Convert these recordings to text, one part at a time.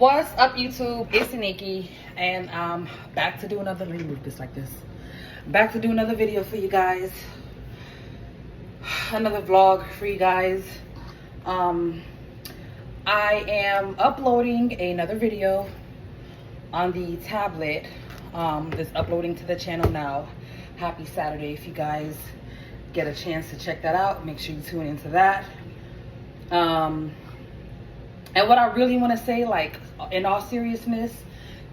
What's up, YouTube? It's Nikki, and I'm back to do another. Let me move this like this. Back to do another video for you guys. Another vlog for you guys. I am uploading another video on the tablet. That's uploading to the channel now. Happy Saturday! If you guys get a chance to check that out, make sure you tune into that. And what I really want to say, like, in all seriousness,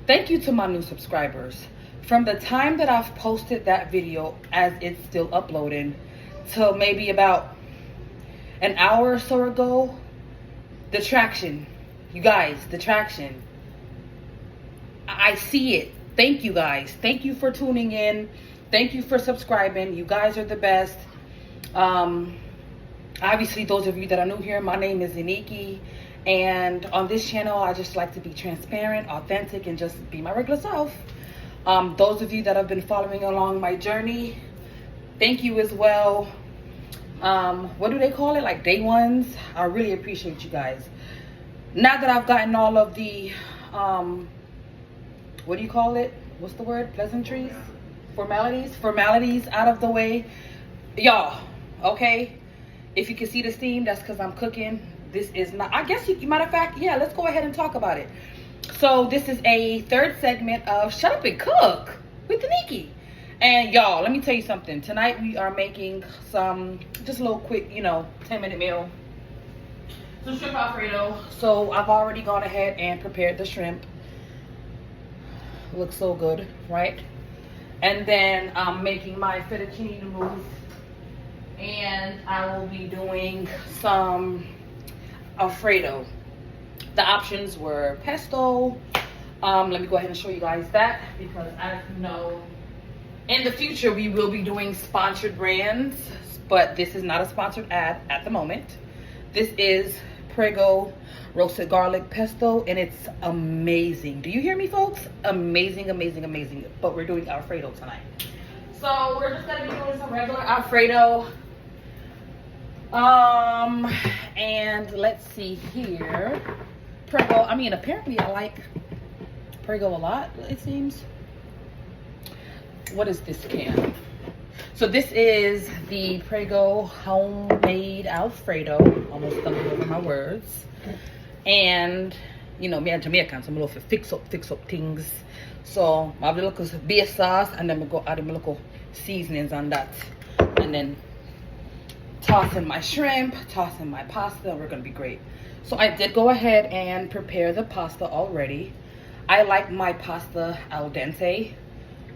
thank you to my new subscribers. From the time that I've posted that video, as it's still uploading, till maybe about an hour or so ago, the traction, you guys, the traction, I see it. Thank you guys. Thank you for tuning in. Thank you for subscribing. You guys are the best. Obviously, those of you that are new here, my name is Nikki. And on this channel, I just like to be transparent, authentic, and just be my regular self. Those of you that have been following along my journey, thank you as well. What do they call it? Like day ones? I really appreciate you guys. Now that I've gotten all of the, what do you call it? What's the word? Pleasantries? Formalities out of the way. Y'all, okay? If you can see the steam, that's because I'm cooking. This is not, I guess, matter of fact, yeah, let's go ahead and talk about it. So this is a third segment of Shut Up and Cook with Nikki. And y'all, let me tell you something. Tonight we are making some, just a little quick, 10-minute meal. Some shrimp Alfredo. So I've already gone ahead and prepared the shrimp. Looks so good, right? And then I'm making my fettuccine noodles. And I will be doing some Alfredo. The options were pesto. Let me go ahead and show you guys that, because as you know, in the future we will be doing sponsored brands, but this is not a sponsored ad at the moment. This is Prego roasted garlic pesto, and it's amazing. Do you hear me, folks? Amazing, amazing, amazing. But we're doing Alfredo tonight, so we're just gonna be doing some regular Alfredo. And let's see here. Prego, I mean, apparently I like Prego a lot, it seems. What is this can? So this is the Prego homemade Alfredo. Almost stumbled over my words. And, me and Jamaican, so I'm a little fix up things. So I have a little base sauce, and then we go add a little seasonings on that. And then toss in my shrimp, toss in my pasta, and we're gonna be great. So I did go ahead and prepare the pasta already. I like my pasta al dente,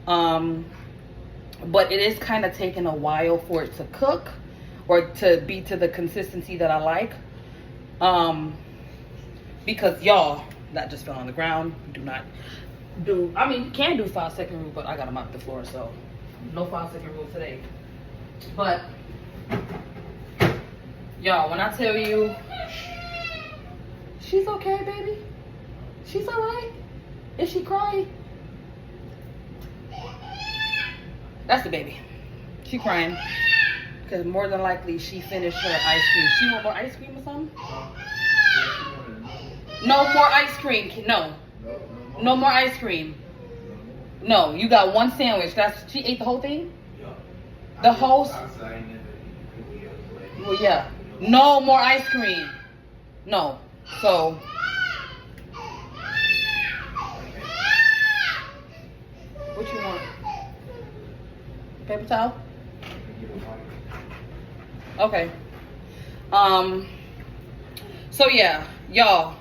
but it is kind of taking a while for it to cook or to be to the consistency that I like. Because y'all, that just fell on the ground. Do not do, I mean, you can do 5-second rule, but I gotta mop the floor, so no 5-second rule today. But y'all, when I tell you, she's okay, baby. She's all right. Is she crying? That's the baby. She crying because more than likely she finished her ice cream. She want more ice cream or something? No more ice cream. No. No more ice cream. No, you got one sandwich. She ate the whole thing? The whole. Well, yeah. No more ice cream. No. So. What you want? Paper towel? Okay. So yeah, y'all.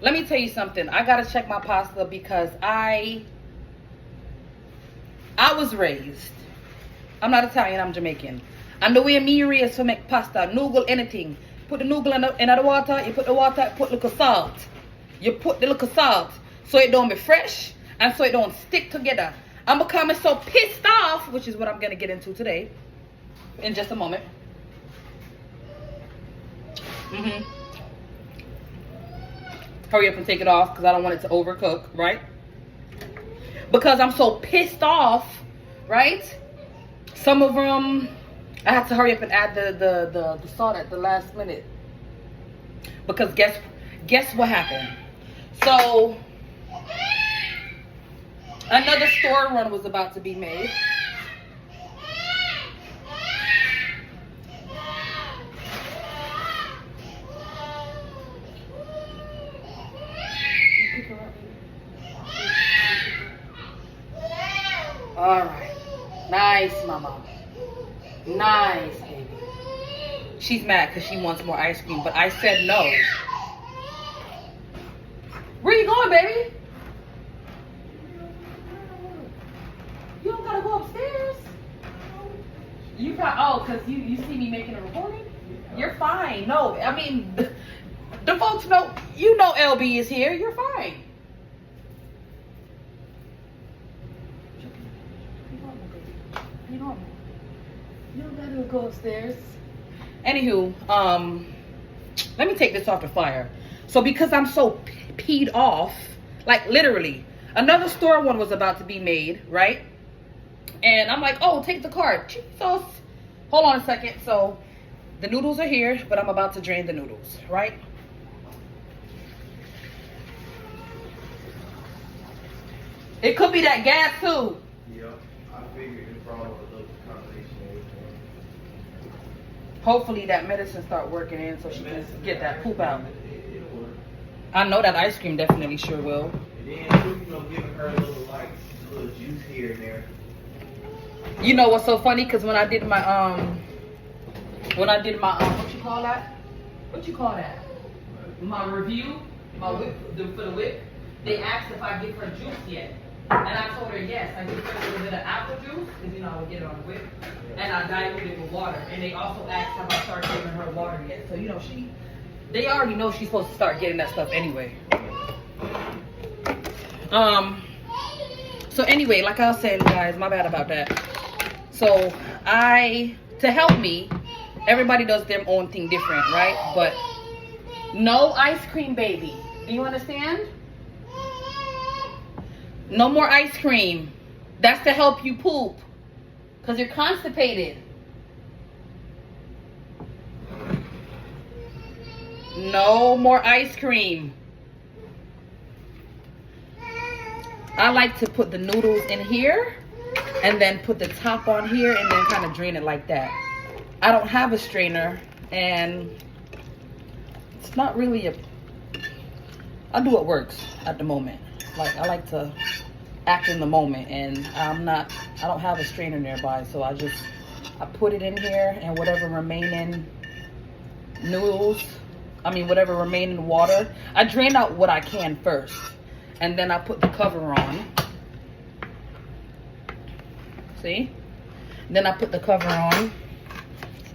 Let me tell you something. I gotta check my pasta because I was raised. I'm not Italian. I'm Jamaican. And the way me raised to make pasta, noodle, anything. Put the noodle in the water, you put the water, put little salt. You put the little salt so it don't be fresh and so it don't stick together. I'm becoming so pissed off, which is what I'm going to get into today in just a moment. Hurry up and take it off because I don't want it to overcook, right? Because I'm so pissed off, right? Some of them, I have to hurry up and add the salt at the last minute. Because guess what happened? So another store run was about to be made. All right. Nice, mama. Nice, baby. She's mad because she wants more ice cream, but I said no. Where you going, baby? You don't gotta go upstairs. You got because you see me making a recording? You're fine. No, I mean the folks know LB is here. You're fine. You don't gotta go upstairs. Anywho, let me take this off the fire. So because I'm so peed off, like literally, another store one was about to be made, right? And I'm like, oh, take the card. Jesus. Hold on a second. So the noodles are here, but I'm about to drain the noodles, right? It could be that gas too. Yeah, I figured it probably was a little combination of everything. Hopefully that medicine start working in so she can get that poop out. It'll work. I know that ice cream definitely sure will. And then too, giving her a little juice here and there. You know what's so funny? Cause when I did my what you call that? What you call that? My review, my whip for the whip. They asked if I give her juice yet, and I told her yes. I give her a little bit of apple juice, cause I would get it on the whip, and I dilute it with water. And they also asked if I start giving her water yet. So they already know she's supposed to start getting that stuff anyway. So anyway, like I was saying, guys, my bad about that. So to help me, everybody does their own thing different, right? But no ice cream, baby. Do you understand? No more ice cream. That's to help you poop. Because you're constipated. No more ice cream. I like to put the noodles in here and then put the top on here and then kind of drain it like that. I don't have a strainer and it's not really I do what works at the moment. Like I like to act in the moment and I don't have a strainer nearby, so I put it in here and whatever remaining whatever remaining water, I drain out what I can first. And then I put the cover on. See? Then I put the cover on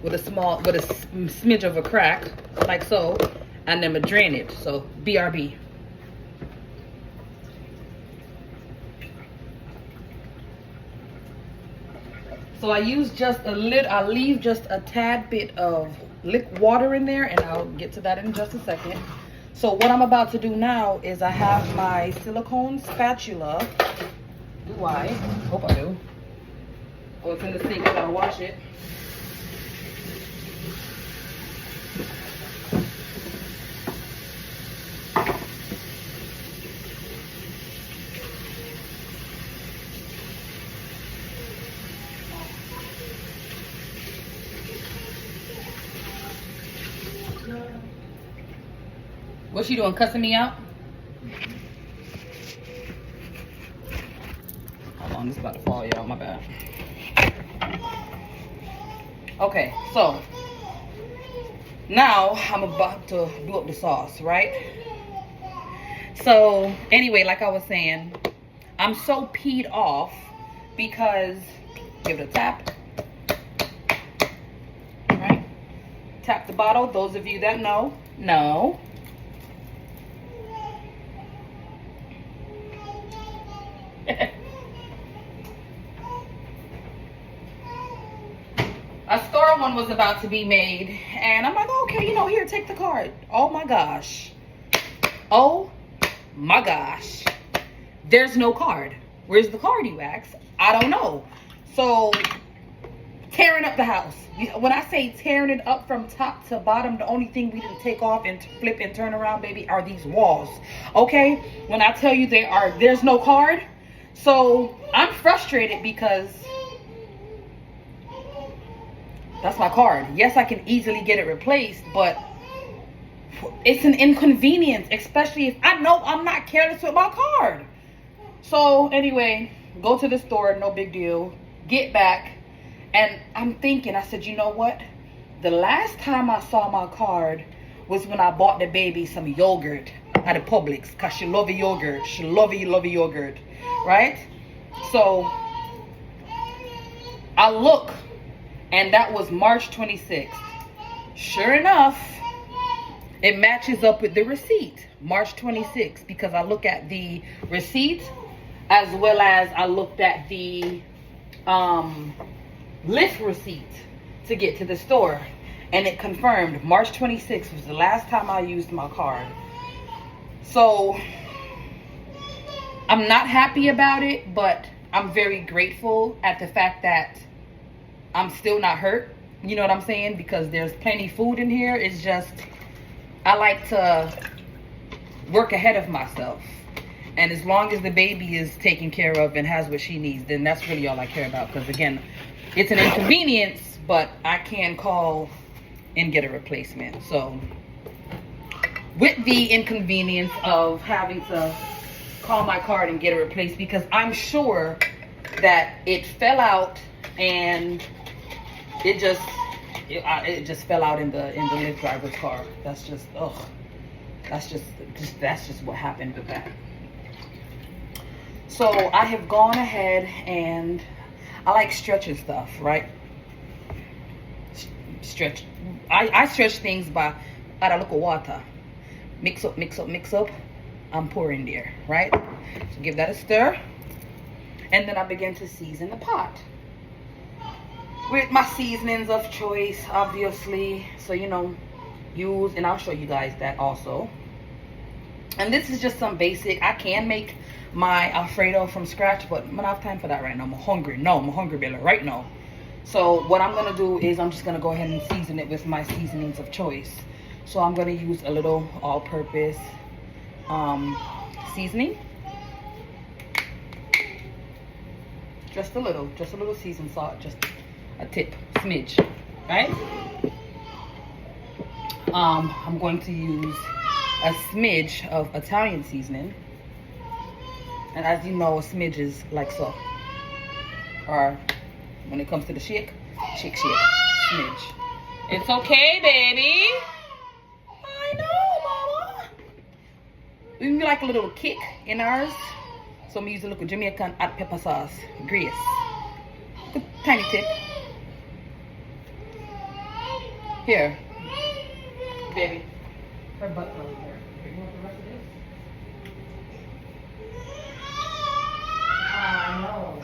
with a smidge of a crack, like so, and then I drain it. So BRB. So I leave just a tad bit of water in there, and I'll get to that in just a second. So what I'm about to do now is I have my silicone spatula. Do I? Hope I do. Oh, it's in the sink. I gotta wash it. What's she doing? Cussing me out? Hold on, this is about to fall, y'all. My bad. Okay, so now I'm about to do up the sauce, right? So anyway, like I was saying, I'm so peed off because, give it a tap, right? Tap the bottle. Those of you that know. A store one was about to be made, and I'm like, okay, here, take the card. Oh my gosh. There's no card. Where's the card, you ask? I don't know. So tearing up the house. When I say tearing it up from top to bottom, the only thing we didn't take off and flip and turn around, baby, are these walls. Okay? When I tell you there's no card. So I'm frustrated because that's my card. Yes, I can easily get it replaced, but it's an inconvenience, especially if I know I'm not careless with my card. So anyway, go to the store, no big deal. Get back, and I'm thinking, I said, you know what? The last time I saw my card was when I bought the baby some yogurt at the Publix, because she love a yogurt. She love a yogurt, right? So I look, and that was March 26th. Sure enough, it matches up with the receipt, March 26th, because I look at the receipt as well as I looked at the lift receipt to get to the store, and it confirmed March 26th was the last time I used my card. So I'm not happy about it, but I'm very grateful at the fact that I'm still not hurt. You know what I'm saying? Because there's plenty food in here. It's just, I like to work ahead of myself. And as long as the baby is taken care of and has what she needs, then that's really all I care about. Because again, it's an inconvenience, but I can call and get a replacement. So with the inconvenience of having to call my card and get it replaced, because I'm sure that it fell out and it just fell out in the Lyft driver's car. That's just, ugh. That's just what happened with that. So I have gone ahead and I like stretching stuff, right? Stretch. I stretch things by add a little water. Mix up. I'm pouring there, right? So give that a stir. And then I begin to season the pot with my seasonings of choice, obviously. So, you know, use, and I'll show you guys that also. And this is just some basic. I can make my Alfredo from scratch, but I don't have time for that right now. I'm hungry. No, I'm hungry, Bella, right now. So what I'm gonna do is I'm just gonna go ahead and season it with my seasonings of choice. So I'm gonna use a little all-purpose seasoning. Just a little seasoned salt, just a tip, smidge, right? I'm going to use a smidge of Italian seasoning. And as you know, a smidge is like so. Or when it comes to the shake, smidge. It's okay, baby. I know, mama. We can like a little kick in ours. So I'm using a little Jamaican hot pepper sauce, Grace. A tiny tip. Here, baby. Her butt over there. You want the rest of this? I know.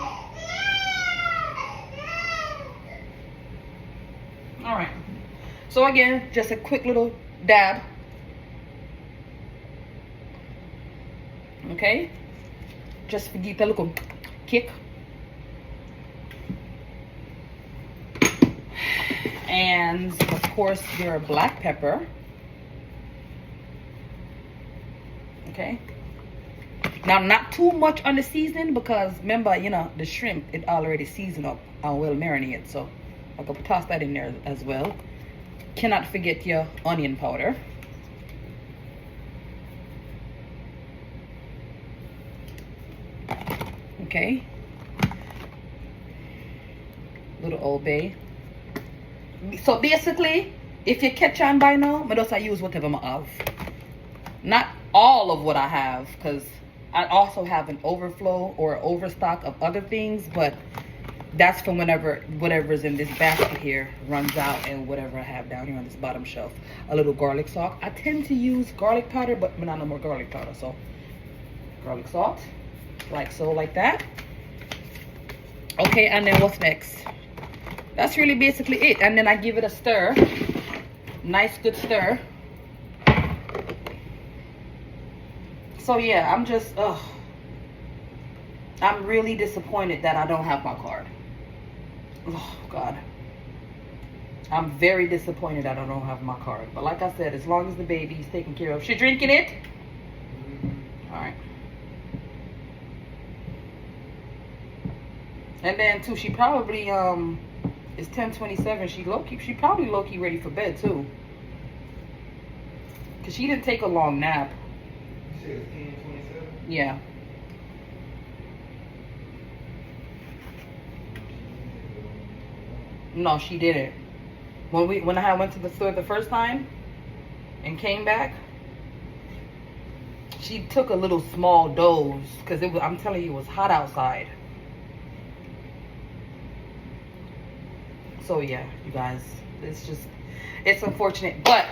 All right. So again, just a quick little dab. Okay. Just to give a little kick. And of course, your black pepper. Okay. Now, not too much on the seasoning because remember, you know, the shrimp, it already seasoned up and well marinated. So I'm going to toss that in there as well. Cannot forget your onion powder. Okay. Little Old Bay. So basically, if you catch on by now, I use whatever I have. Not all of what I have, because I also have an overflow or overstock of other things, but that's from whatever's in this basket here runs out, and whatever I have down here on this bottom shelf. A little garlic salt. I tend to use garlic powder, but not no more garlic powder, so garlic salt, like so, like that. Okay, and then what's next? That's really basically it. And then I give it a stir. Nice, good stir. So yeah, I'm really disappointed that I don't have my card. Oh God. I'm very disappointed I don't have my card. But like I said, as long as the baby's taken care of. She drinking it? All right. And then too, she probably it's 10:27. She probably low-key ready for bed too. Cause she didn't take a long nap. You said it's 10:27? Yeah. No, she didn't. When I went to the store the first time and came back, she took a little small dose because I'm telling you, it was hot outside. So yeah, you guys, it's unfortunate. But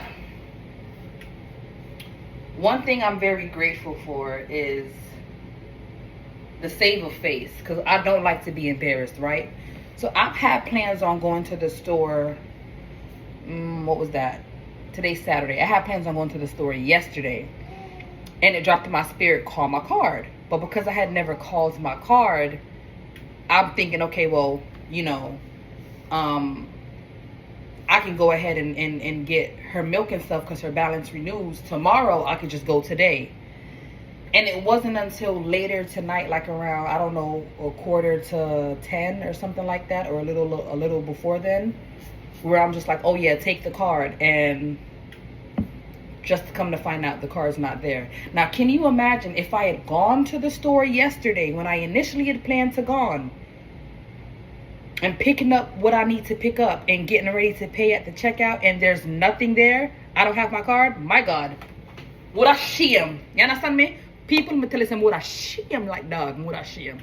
one thing I'm very grateful for is the save of face, because I don't like to be embarrassed, right? So I've had plans on going to the store. What was that? Today's Saturday. I had plans on going to the store yesterday, and it dropped in my spirit, call my card. But because I had never called my card, I'm thinking, okay, well, you know, I can go ahead and get her milk and stuff because her balance renews tomorrow. I could just go today. And it wasn't until later tonight, like around, I don't know, a 9:45 or something like that, or a little before then, where I'm just like, oh yeah, take the card. And just to come to find out the card's not there. Now, can you imagine if I had gone to the store yesterday when I initially had planned to gone, and picking up what I need to pick up and getting ready to pay at the checkout, and there's nothing there, I don't have my card? My God. Would I shame? You understand me? People me tell them would I shame like dog, would I shame.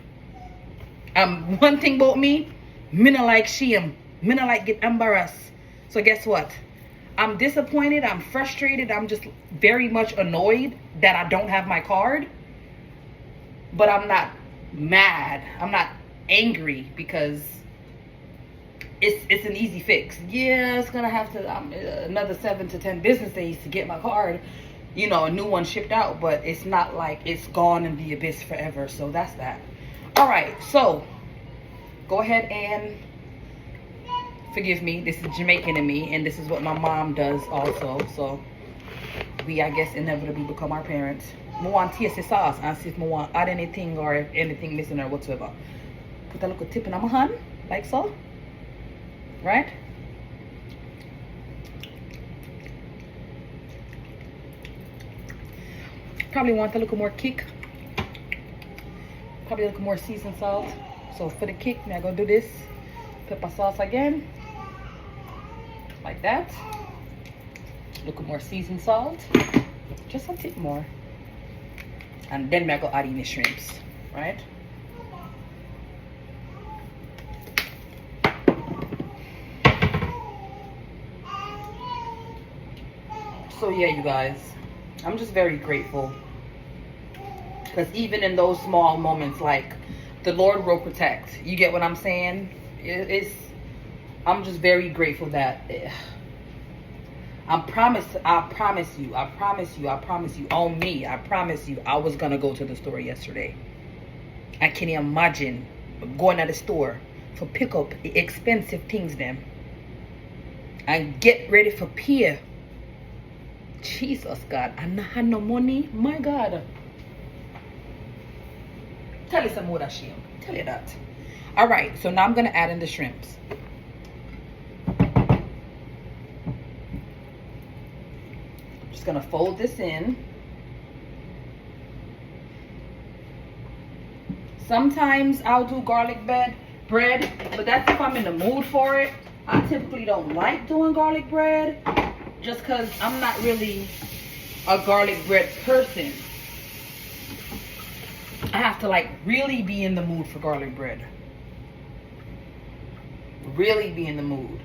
One thing about me not like shame. Me not like get embarrassed. So guess what? I'm disappointed, I'm frustrated, I'm just very much annoyed that I don't have my card. But I'm not mad. I'm not angry because it's an easy fix. Yeah, it's gonna have to another 7 to 10 business days to get my card, you know, a new one shipped out. But it's not like it's gone in the abyss forever. So that's that. All right, so go ahead and forgive me. This is Jamaican in me, and this is what my mom does also. So we, I guess, inevitably become our parents. I want to taste the sauce and see if I want add anything or if anything missing or whatsoever. Put a little tip in my hand, like so. Right? Probably want a little more kick. Probably a little more seasoned salt. So for the kick, now I'm gonna do this. Pepper sauce again. Like that. A little more seasoned salt. Just a bit more. And then I'm gonna add in the shrimps. Right? So yeah, you guys, I'm just very grateful, because even in those small moments, like, the Lord will protect. You get what I'm saying? I'm just very grateful that I promise you on me, I promise you, I was gonna go to the store yesterday. I can't imagine going to the store for pick up expensive things then and get ready for pay. Jesus, God, I not had no money. My God. Tell you some more that shame. Tell you that. All right, so now I'm going to add in the shrimps. Just going to fold this in. Sometimes I'll do garlic bread, but that's if I'm in the mood for it. I typically don't like doing garlic bread, just because I'm not really a garlic bread person. I have to like really be in the mood for garlic bread. Really be in the mood.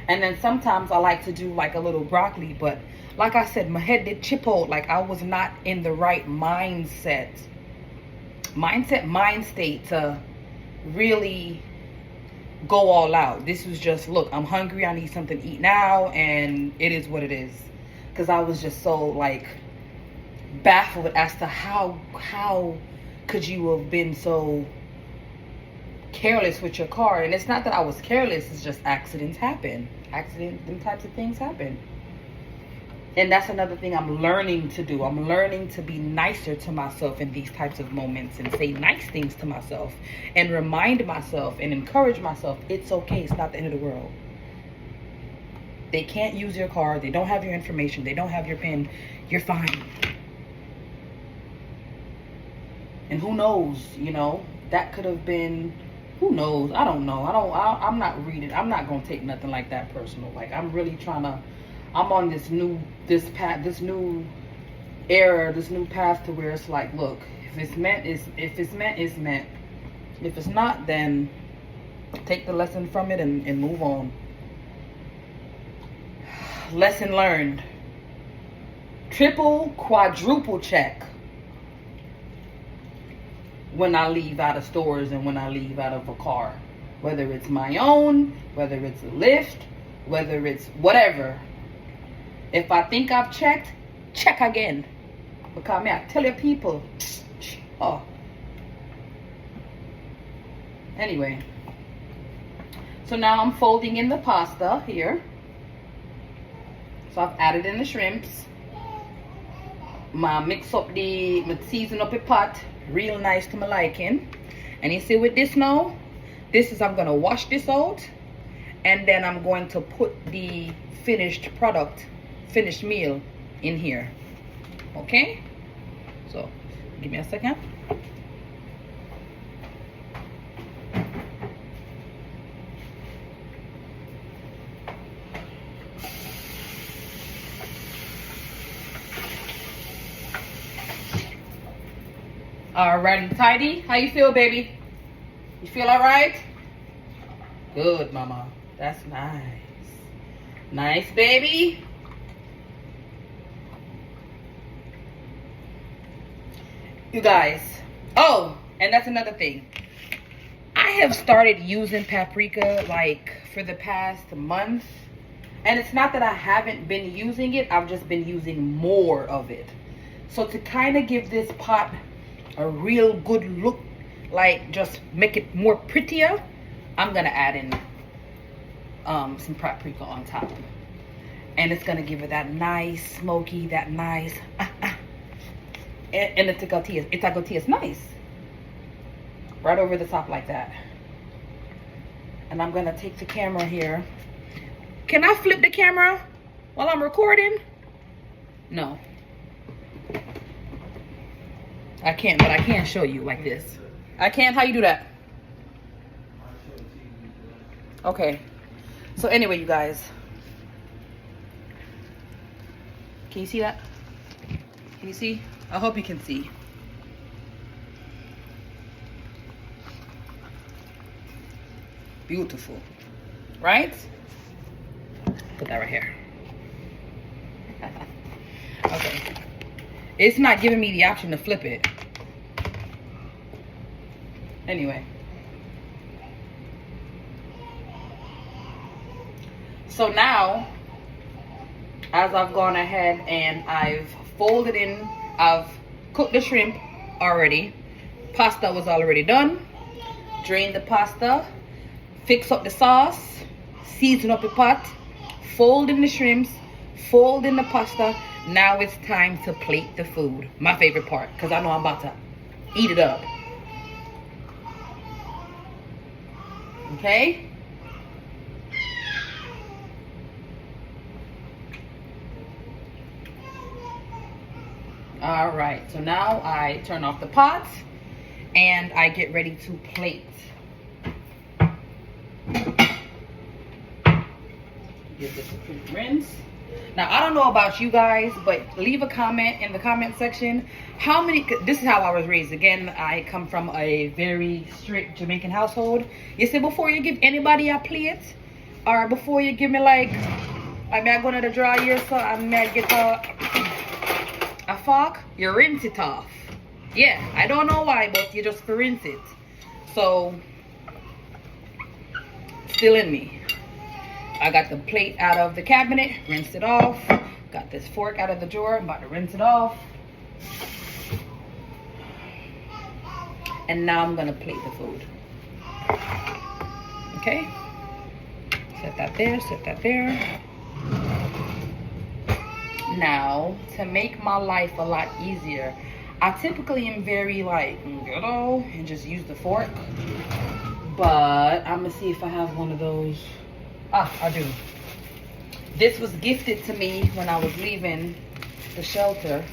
And then sometimes I like to do like a little broccoli, but like I said, my head did chip out. Like I was not in the right mind state to really go all out. This was just, look, I'm hungry, I need something to eat now, and it is what it is. Because I was just so like baffled as to how could you have been so careless with your car. And it's not that I was careless, it's just accidents happen. Them types of things happen. And that's another thing I'm learning to do. I'm learning to be nicer to myself in these types of moments and say nice things to myself and remind myself and encourage myself. It's okay. It's not the end of the world. They can't use your car. They don't have your information. They don't have your PIN. You're fine. And who knows, you know, that could have been, who knows? I don't know. I'm not reading. I'm not going to take nothing like that personal. Like, I'm really trying to, I'm on this new path to where it's like, look, if it's meant, it's meant. If it's not, then take the lesson from it and move on. Lesson learned. Triple, quadruple check when I leave out of stores and when I leave out of a car. Whether it's my own, whether it's a Lyft, whether it's whatever. If I think I've checked, check again. Because I tell you people. Oh. Anyway. So now I'm folding in the pasta here. So I've added in the shrimps. I season up a pot. Real nice to my liking. And you see with this now, I'm going to wash this out. And then I'm going to put the finished meal in here. Okay? So, give me a second. Alrighty, tidy. How you feel, baby? You feel alright? Good, mama. That's nice. Nice, baby. You guys. Oh, and that's another thing. I have started using paprika like for the past month. And it's not that I haven't been using it. I've just been using more of it. So to kind of give this pot a real good look, like just make it more prettier, I'm going to add in some paprika on top. And it's going to give it that nice smoky, that nice... And it's going to taste nice. Right over the top like that. And I'm going to take the camera here. Can I flip the camera while I'm recording? No. I can't, but I can show you like this. I can? How you do that? Okay. So anyway, you guys. Can you see that? Can you see? I hope you can see. Beautiful. Right? Put that right here. Okay. It's not giving me the option to flip it. Anyway. So now, as I've gone ahead and I've folded in, I've cooked the shrimp already. Pasta was already done. Drain the pasta. Fix up the sauce. Season up the pot. Fold in the shrimps. Fold in the pasta. Now it's time to plate the food. My favorite part, because I know I'm about to eat it up. Okay? All right, so now I turn off the pot and I get ready to plate. Give this a quick rinse. Now, I don't know about you guys, but leave a comment in the comment section. This is how I was raised. Again, I come from a very strict Jamaican household. You say before you give anybody a plate, or before you give me like, I may go to the dryer, so I may get a fork, you rinse it off. Yeah, I don't know why, but you just rinse it. So, still in me. I got the plate out of the cabinet, rinsed it off. Got this fork out of the drawer, I'm about to rinse it off. And now I'm gonna plate the food. Okay. Set that there, set that there. Now, to make my life a lot easier, I typically am very like, ghetto and just use the fork. But I'm gonna see if I have one of those. Ah, I do. This was gifted to me when I was leaving the shelter.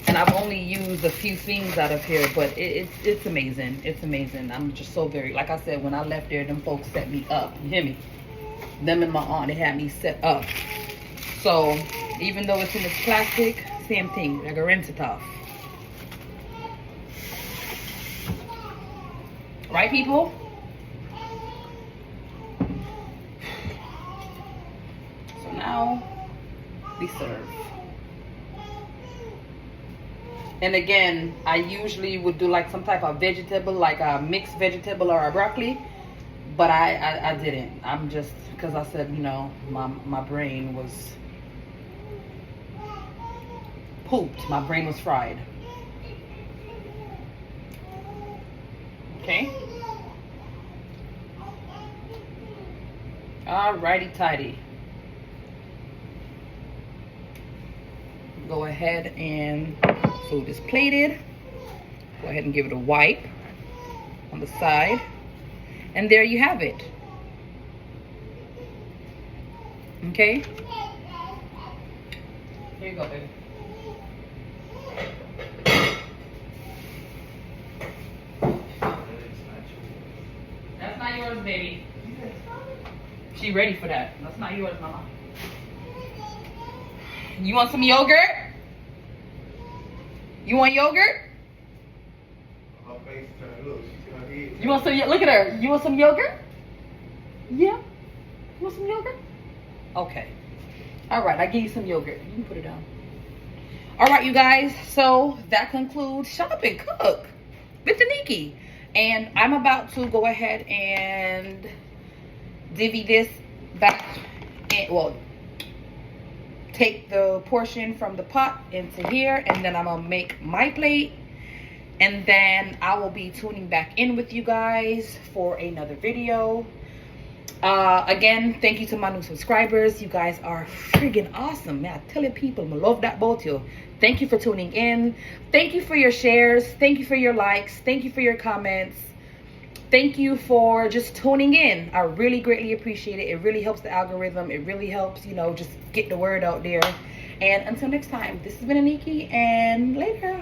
And I've only used a few things out of here, but it's amazing. It's amazing. I'm just so very, like I said, when I left there, them folks set me up. You hear me? Them and my aunt, they had me set up. So, even though it's in this plastic, same thing. Like a rinse it off. Right, people? So now, we serve. And again, I usually would do like some type of vegetable, like a mixed vegetable or a broccoli. But I didn't. I'm just, because I said, you know, my brain was pooped. My brain was fried. Okay. Alrighty tidy. Go ahead and food is plated. Go ahead and give it a wipe on the side. And there you have it. Okay. Here you go, baby. That's not yours, baby. She ready for that. That's not yours, mama. You want some yogurt? You want yogurt? Her face turned, look, she's gonna eat. You want some? Look at her. You want some yogurt? Yeah. You want some yogurt? Okay. All right. I give you some yogurt. You can put it down. All right, you guys. So that concludes Shop and Cook with Tanika. And I'm about to go ahead and divvy this back in. Well, take the portion from the pot into here, and then I'm gonna make my plate, and then I will be tuning back in with you guys for another video. Again, thank you to my new subscribers. You guys are friggin' awesome, man. I tell you, people, I love that about you. Thank you for tuning in. Thank you for your shares. Thank you for your likes. Thank you for your comments. Thank you for just tuning in. I really greatly appreciate it. It really helps the algorithm. It really helps, you know, just get the word out there. And until next time, this has been Tanika, and later.